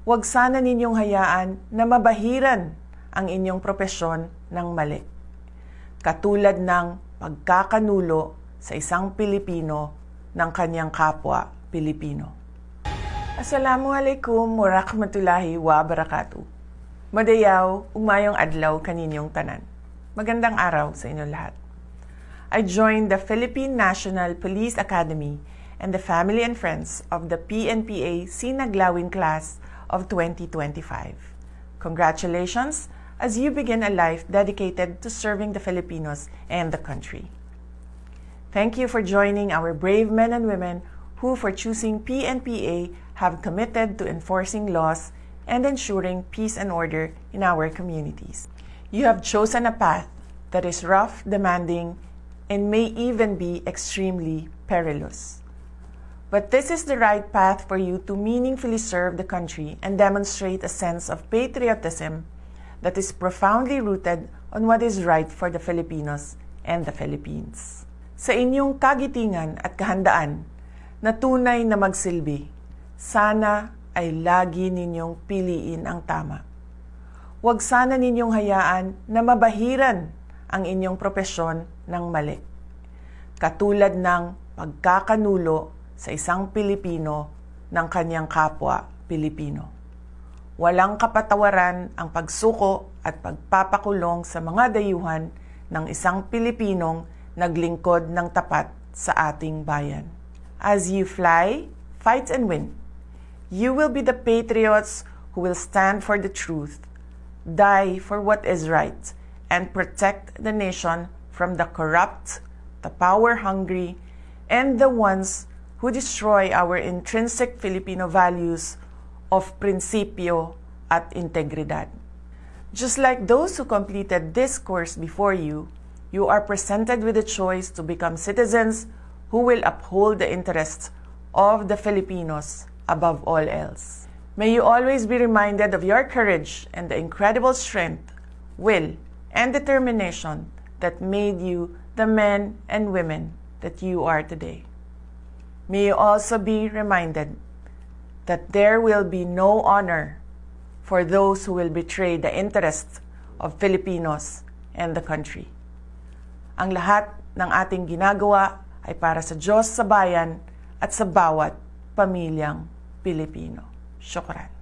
Huwag sana ninyong hayaan na mabahiran ang inyong propesyon ng mali. Katulad ng pagkakanulo sa isang Pilipino ng kanyang kapwa Pilipino. Assalamualaikum warahmatullahi wabarakatuh. Madayaw, ugmayong adlaw kaninyong tanan. Magandang araw sa inyong lahat. I joined the Philippine National Police Academy and the family and friends of the PNPA Sinaglawin class of 2025. Congratulations as you begin a life dedicated to serving the Filipinos and the country. Thank you for joining our brave men and women who, for choosing PNPA, have committed to enforcing laws and ensuring peace and order in our communities. You have chosen a path that is rough, demanding, and may even be extremely perilous. But this is the right path for you to meaningfully serve the country and demonstrate a sense of patriotism that is profoundly rooted on what is right for the Filipinos and the Philippines. Sa inyong kagitingan at kahandaan na tunay na magsilbi, sana ay lagi ninyong piliin ang tama. Huwag sana ninyong hayaan na mabahiran ang inyong propesyon ng mali. Katulad ng pagkakanulo sa isang Pilipino ng kanyang kapwa Pilipino. Walang kapatawaran ang pagsuko at pagpapakulong sa mga dayuhan ng isang Pilipinong naglingkod ng tapat sa ating bayan. As you fly, fight and win, you will be the patriots who will stand for the truth, die for what is right, and protect the nation from the corrupt, the power-hungry, and the ones who destroy our intrinsic Filipino values of prinsipyo at integridad. Just like those who completed this course before you, you are presented with a choice to become citizens who will uphold the interests of the Filipinos above all else. May you always be reminded of your courage and the incredible strength, will, and determination that made you the men and women that you are today. May you also be reminded that there will be no honor for those who will betray the interests of Filipinos and the country. Ang lahat ng ating ginagawa ay para sa Diyos, sa bayan, at sa bawat pamilyang Pilipino. Syukran.